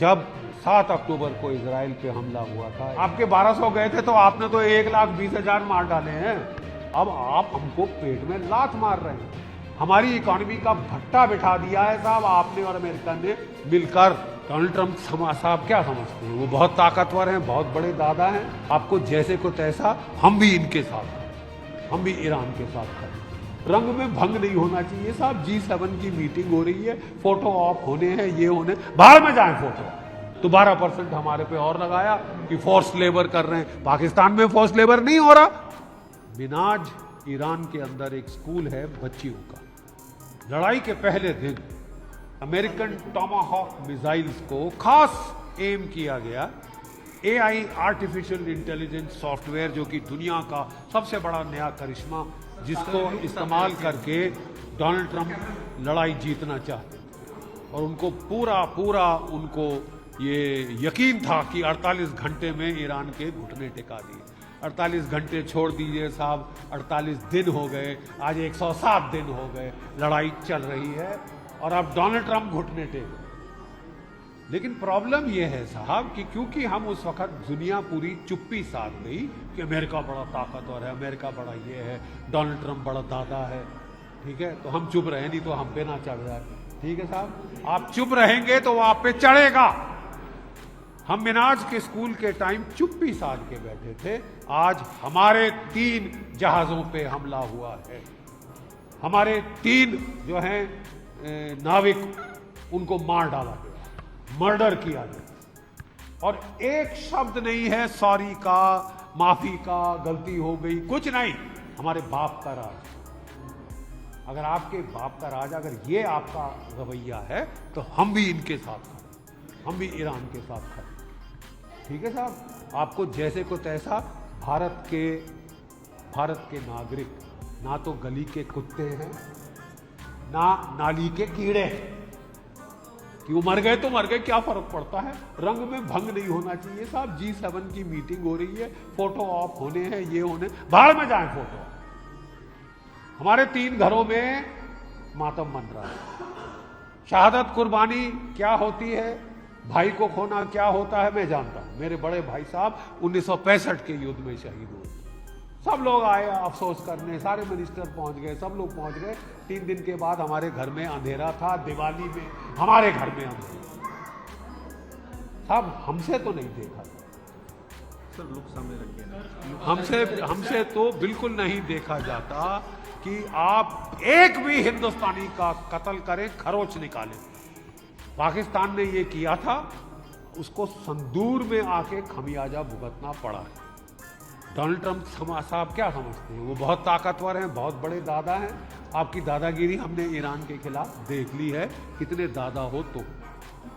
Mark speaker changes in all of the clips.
Speaker 1: जब 7 अक्टूबर को इजराइल पे हमला हुआ था, आपके 1200 गए थे तो आपने तो 1,20,000 मार डाले हैं। अब आप हमको पेट में लात मार रहे हैं। हमारी इकोनॉमी का भट्टा बिठा दिया है साहब आपने और अमेरिका ने मिलकर। डोनाल्ड ट्रंप साहब क्या समझते हैं? वो बहुत ताकतवर हैं, बहुत बड़े दादा हैं। आपको जैसे को तैसा, हम भी इनके साथ हैं, हम भी ईरान के साथ खड़े। रंग में भंग नहीं होना चाहिए साहब। G7 की मीटिंग हो रही है, फोटो ऑफ होने हैं, ये होने, बाहर में जाए फोटो। तो 12% हमारे पे और लगाया कि फोर्स लेबर कर रहे हैं। पाकिस्तान में फोर्स लेबर नहीं हो रहा। मिनाज ईरान के अंदर एक स्कूल है बच्चियों का। लड़ाई के पहले दिन अमेरिकन टॉमाहॉक मिसाइल्स को खास एम किया गया। AI आर्टिफिशियल इंटेलिजेंस सॉफ्टवेयर, जो कि दुनिया का सबसे बड़ा नया करिश्मा, जिसको इस्तेमाल करके डोनाल्ड ट्रंप लड़ाई जीतना चाहते थे। और उनको पूरा उनको ये यकीन था कि 48 घंटे में ईरान के घुटने टिका दिए। 48 घंटे छोड़ दीजिए साहब, 48 दिन हो गए, आज 107 दिन हो गए, लड़ाई चल रही है और अब डोनाल्ड ट्रंप घुटने टेक। लेकिन प्रॉब्लम यह है साहब कि क्योंकि हम उस वक्त दुनिया पूरी चुप्पी साध गई कि अमेरिका बड़ा ताकतवर है, अमेरिका बड़ा ये है, डोनाल्ड ट्रंप बड़ा दादा है, ठीक है, तो हम चुप रहे, नहीं तो हम पे ना चढ़ जाए। ठीक है साहब, आप चुप रहेंगे तो वो आप पे चढ़ेगा। हम मिनाज के स्कूल के टाइम चुप्पी साध के बैठे थे। आज हमारे 3 जहाजों पे हमला हुआ है। हमारे 3 जो हैं नाविक, उनको मार डाला गया, मर्डर किया गया। और एक शब्द नहीं है सॉरी का, माफी का, गलती हो गई, कुछ नहीं। हमारे बाप का राज। अगर आपके बाप का राज, अगर ये आपका रवैया है, तो हम भी इनके साथ खड़े, हम भी ईरान के साथ खड़े। ठीक है साहब, आपको जैसे को तैसा। भारत के नागरिक ना तो गली के कुत्ते हैं, ना नाली के कीड़े हैं कि वो मर गए तो मर गए, क्या फर्क पड़ता है। रंग में भंग नहीं होना चाहिए साहब। G7 की मीटिंग हो रही है, फोटो ऑफ होने हैं, ये होने, बाहर में जाए फोटो। हमारे 3 घरों में मातम मन रहा है। शहादत कुर्बानी क्या होती है, भाई को खोना क्या होता है, मैं जानता हूं। मेरे बड़े भाई साहब 1965 के युद्ध में शहीद हुए। सब लोग आए अफसोस करने, सारे मिनिस्टर पहुंच गए, सब लोग पहुंच गए। 3 दिन के बाद हमारे घर में अंधेरा था। दिवाली में हमारे घर में अंधेरा। साहब हमसे तो नहीं देखा
Speaker 2: सर, लोग सामने रखिए।
Speaker 1: हमसे तो बिल्कुल नहीं देखा जाता कि आप एक भी हिंदुस्तानी का कत्ल करें, खरोच निकालें। पाकिस्तान ने ये किया था, उसको संदूर में आके खमियाजा भुगतना पड़ा है। डोनाल्ड ट्रंप साहब क्या समझते हैं? वो बहुत ताकतवर हैं, बहुत बड़े दादा हैं। आपकी दादागिरी हमने ईरान के खिलाफ देख ली है, कितने दादा हो तो।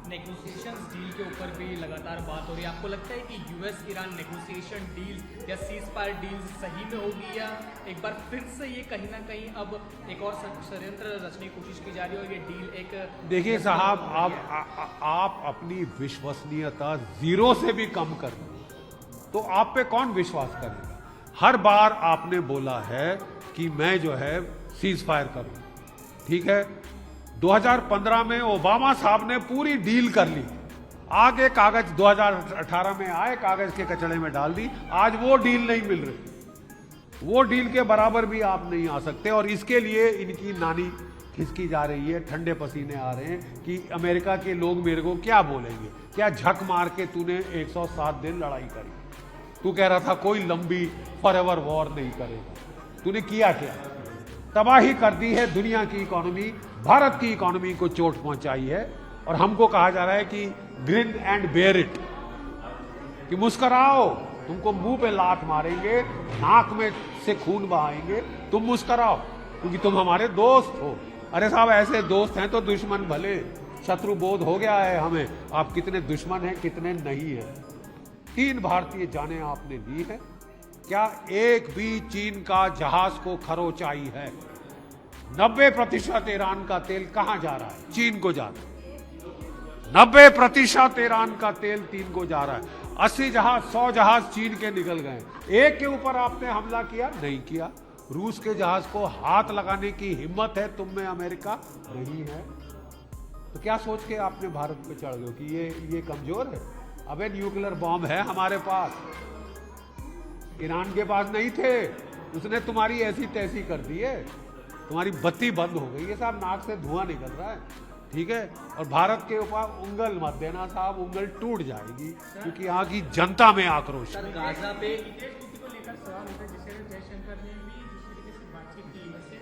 Speaker 3: नेगोशिएशन डील के ऊपर भी लगातार बात हो रही है। आपको लगता है कि US ईरान नेगोशिएशन डील या सीज फायर डील सही में होगी, या एक बार फिर से ये कहीं ना कहीं अब एक और षड्यंत्र रचने की कोशिश की जा रही है और ये डील एक। देखिए
Speaker 1: साहब, आप अपनी विश्वसनीयता 0 से भी कम कर दें तो आप पे कौन विश्वास करेगा? हर बार आपने बोला है कि मैं जो है सीज फायर करूं, ठीक है। 2015 में ओबामा साहब ने पूरी डील कर ली, आगे कागज 2018 में आए, कागज के कचड़े में डाल दी। आज वो डील नहीं मिल रही। वो डील के बराबर भी आप नहीं आ सकते। और इसके लिए इनकी नानी खिसकी जा रही है, ठंडे पसीने आ रहे हैं कि अमेरिका के लोग मेरे को क्या बोलेंगे। क्या झक मार के तूने 107 दिन लड़ाई करी? तू कह रहा था कोई लंबी फॉरएवर वॉर नहीं करेगा, तूने किया क्या? तबाही कर दी है दुनिया की इकोनॉमी, भारत की इकोनॉमी को चोट पहुंचाई है। और हमको कहा जा रहा है कि ग्रिन एंड बेयर इट, कि मुस्कुराओ, तुमको मुंह पे लात मारेंगे, नाक में से खून बहाएंगे, तुम मुस्कुराओ क्योंकि तुम हमारे दोस्त हो। अरे साहब, ऐसे दोस्त हैं तो दुश्मन भले। शत्रु बोध हो गया है हमें, आप कितने दुश्मन हैं कितने नहीं है। 3 भारतीय जानें आपने ली है, क्या एक भी चीन का जहाज को खरोच आई है? 90% ईरान का तेल कहां जा रहा है? चीन को जा रहा है। 90% ईरान का तेल चीन को जा रहा है। 80 जहाज 100 जहाज चीन के निकल गए। एक के ऊपर आपने हमला किया? नहीं किया। रूस के जहाज को हाथ लगाने की हिम्मत है तुम में? अमेरिका नहीं है। तो क्या सोच के आपने भारत पे चढ़ गए कि ये कमजोर है? अबे न्यूक्लियर बॉम्ब है हमारे पास, ईरान के पास नहीं थे, उसने तुम्हारी ऐसी तैसी कर दी है, तुम्हारी बत्ती बंद हो गई है साहब, नाक से धुआं निकल रहा है, ठीक है। और भारत के ऊपर उंगल मत देना साहब, उंगल टूट जाएगी, क्योंकि यहाँ की जनता में आक्रोश है।
Speaker 3: गाजा पे
Speaker 4: विदेश नीति को लेकर सवाल उठे, जिस तरह जयशंकर ने भी जिस तरीके से बातचीत की, वैसे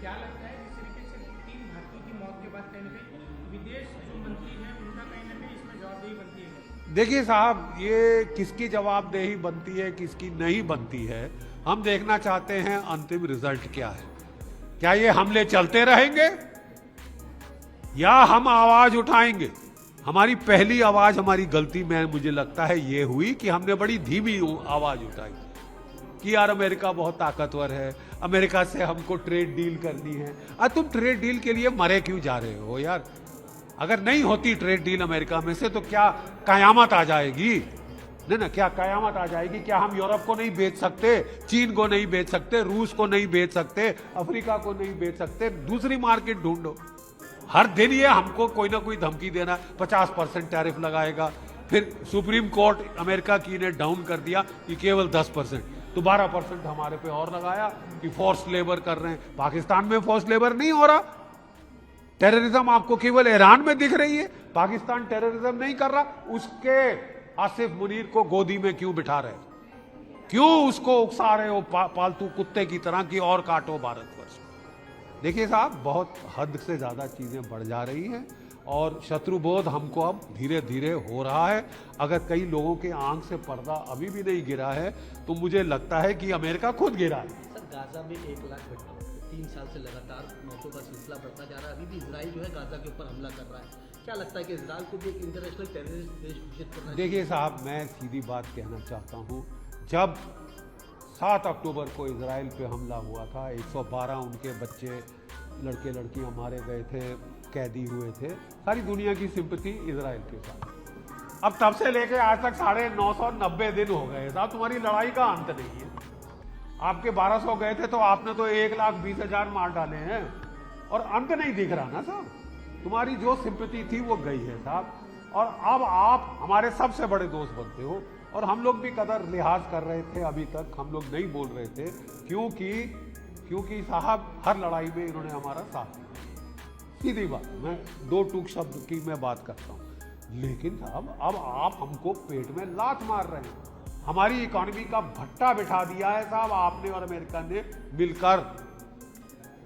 Speaker 4: क्या लगता है जिस तरीके से 3 भारतीयों की मौत के बाद कहीं ना कहीं विदेश जो मंत्री है उनका कहीं ना कहीं इसमें जवाबदेही बनती है?
Speaker 1: देखिए साहब, ये किसकी जवाबदेही बनती है किसकी नहीं बनती है, हम देखना चाहते हैं अंतिम रिजल्ट क्या है। क्या ये हमले चलते रहेंगे या हम आवाज उठाएंगे? हमारी पहली आवाज, हमारी गलती में मुझे लगता है ये हुई कि हमने बड़ी धीमी आवाज उठाई कि यार अमेरिका बहुत ताकतवर है, अमेरिका से हमको ट्रेड डील करनी है। तुम ट्रेड डील के लिए मरे क्यों जा रहे हो यार? अगर नहीं होती ट्रेड डील अमेरिका में से तो क्या कयामत आ जाएगी? नहीं ना, क्या कयामत आ जाएगी? क्या हम यूरोप को नहीं बेच सकते, चीन को नहीं बेच सकते, रूस को नहीं बेच सकते, अफ्रीका को नहीं बेच सकते? दूसरी मार्केट ढूंढो। हर दिन ये हमको कोई ना कोई धमकी देना, 50% टैरिफ लगाएगा, फिर सुप्रीम कोर्ट अमेरिका की ने डाउन कर दिया कि केवल 10%, तो 12% हमारे पे और लगाया कि फोर्स लेबर कर रहे हैं। पाकिस्तान में फोर्स लेबर नहीं हो रहा, टेररिज्म आपको केवल ईरान में दिख रही है, पाकिस्तान टेररिज्म नहीं कर रहा। उसके आसिफ मुनीर को गोदी में क्यों बिठा रहे, क्यों उसको उकसा रहे हो पालतू कुत्ते की तरह कि और काटो भारतवर्ष? देखिए साहब, बहुत हद से ज्यादा चीजें बढ़ जा रही हैं और शत्रुबोध हमको अब धीरे धीरे हो रहा है। अगर कई लोगों के आंख से पर्दा अभी भी नहीं गिरा है तो मुझे लगता है कि अमेरिका खुद गिरा है।
Speaker 5: सर, गाजा में 1 लाख 3 साल से लगातार मौतों का सिलसिला बढ़ता जा रहा है। अभी भी इजराइल जो है गाजा के ऊपर हमला कर रहा है। क्या लगता है कि इजराइल को भी एक इंटरनेशनल टेररिस्ट देश घोषित करना चाहिए?
Speaker 1: देखिए साहब, मैं सीधी बात कहना चाहता हूं, जब 7 अक्टूबर को इजराइल पे हमला हुआ था, 112 उनके बच्चे लड़के लड़कियां मारे गए थे, कैदी हुए थे, सारी दुनिया की सिंपैथी इजराइल के साथ। अब तब से लेके आज तक 990 दिन हो गए साहब, तुम्हारी लड़ाई का अंत नहीं है। आपके 1200 गए थे तो आपने तो 1,20,000 मार डाले हैं और अंत नहीं दिख रहा ना साहब। तुम्हारी जो सिंपैथी थी वो गई है साहब, और अब आप हमारे सबसे बड़े दोस्त बनते हो। और हम लोग भी कदर लिहाज कर रहे थे, अभी तक हम लोग नहीं बोल रहे थे, क्योंकि साहब हर लड़ाई में इन्होंने हमारा साथ दिया। सीधी बात, मैं 2 टूक शब्द की मैं बात करता हूं। लेकिन साहब अब आप हमको पेट में लात मार रहे हैं, हमारी इकोनॉमी का भट्टा बिठा दिया है साहब आपने और अमेरिका ने मिलकर।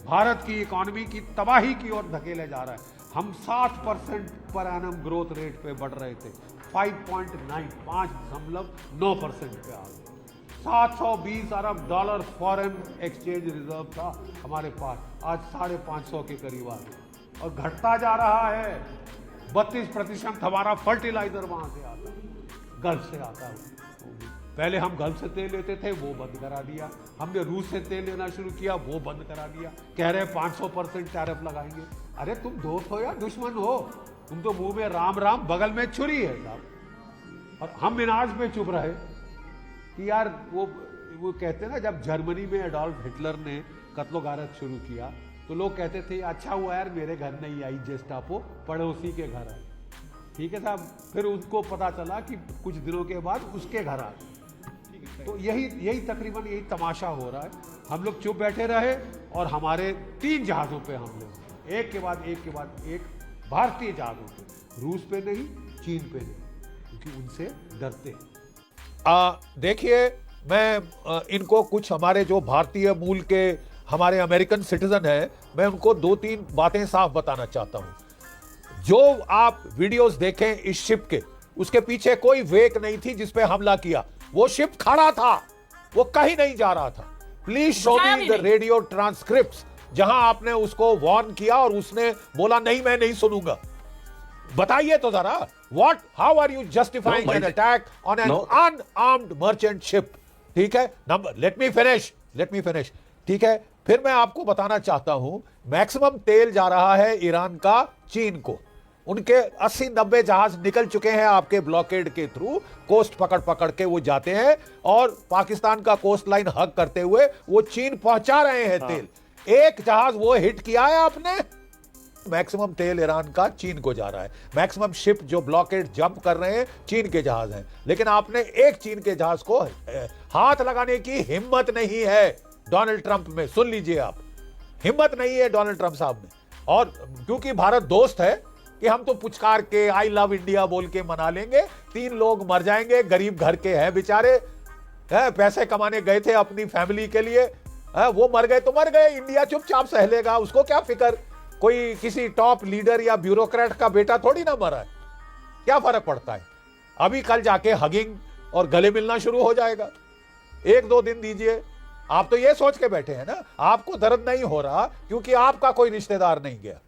Speaker 1: भारत की इकोनॉमी की तबाही की ओर धकेले जा रहा है। हम 7% पर एनम ग्रोथ रेट पे बढ़ रहे थे, 5.9% पे आ गए। 720 अरब डॉलर फॉरेन एक्सचेंज रिजर्व था हमारे पास, आज 550 के करीब आ गए और घटता जा रहा है। 32% हमारा फर्टिलाइजर वहां से आता है, गल्फ से आता है। पहले हम गल्फ से तेल लेते थे, वो बंद करा दिया। हमने रूस से तेल लेना शुरू किया, वो बंद करा दिया। कह रहे 500% टैरिफ लगाएंगे। अरे तुम दोस्त हो या दुश्मन हो? तुम तो मुंह में राम राम, बगल में छुरी है साहब। और हम मिनाज पे चुप रहे कि यार वो कहते ना, जब जर्मनी में एडोल्फ हिटलर ने कत्लो गारत शुरू किया तो लोग कहते थे अच्छा हुआ यार मेरे घर नहीं आई जेस्टापो, पड़ोसी के घर आई। ठीक है साहब, फिर उसको पता चला कि कुछ दिनों के बाद उसके घर आ। तो यही तकरीबन यही तमाशा हो रहा है। हम लोग चुप बैठे रहे और हमारे 3 जहाजों पे हमले हुए, एक के बाद एक भारतीय जहाजों पे, रूस पे नहीं, चीन पे नहीं, क्योंकि उनसे डरते हैं।
Speaker 6: देखिए, मैं इनको कुछ हमारे जो भारतीय मूल के हमारे अमेरिकन सिटीजन हैं, मैं उनको 2-3 बातें साफ बताना चाहता हूं। जो आप वीडियोस देखें इस शिप के, उसके पीछे कोई वेक नहीं थी जिस पे हमला किया। वो शिप खड़ा था, वो कहीं नहीं जा रहा था। Please show me the radio transcripts जहां आपने उसको वार्न किया और उसने बोला नहीं मैं नहीं सुनूंगा। बताइए तो जरा, what, how are you justifying an attack on an unarmed merchant ship? ठीक है, नंबर, लेट मी फिनिश। ठीक है, फिर मैं आपको बताना चाहता हूं, मैक्सिमम तेल जा रहा है ईरान का चीन को। उनके 80-90 जहाज निकल चुके हैं आपके ब्लॉकेड के थ्रू, कोस्ट पकड़ के वो जाते हैं और पाकिस्तान का कोस्ट लाइन हग करते हुए वो चीन पहुंचा रहे हैं तेल। एक जहाज वो हिट किया है आपने? मैक्सिमम तेल ईरान का चीन को जा रहा है, मैक्सिमम शिप जो ब्लॉकेड जंप कर रहे हैं चीन के जहाज हैं, लेकिन आपने एक चीन के जहाज को हाथ लगाने की हिम्मत नहीं है डोनाल्ड ट्रंप में। सुन लीजिए आप, हिम्मत नहीं है डोनाल्ड ट्रंप साहब में। और क्योंकि भारत दोस्त है कि हम तो पुचकार के आई लव इंडिया बोल के मना लेंगे, 3 लोग मर जाएंगे, गरीब घर के हैं बेचारे, पैसे कमाने गए थे अपनी फैमिली के लिए, वो मर गए तो मर गए, इंडिया चुपचाप सह लेगा, उसको क्या फिक्र, कोई किसी टॉप लीडर या ब्यूरोक्रेट का बेटा थोड़ी ना मरा है, क्या फर्क पड़ता है। अभी कल जाके हगिंग और गले मिलना शुरू हो जाएगा, 1-2 दिन दीजिए। आप तो ये सोच के बैठे हैं ना, आपको दर्द नहीं हो रहा क्योंकि आपका कोई रिश्तेदार नहीं गया।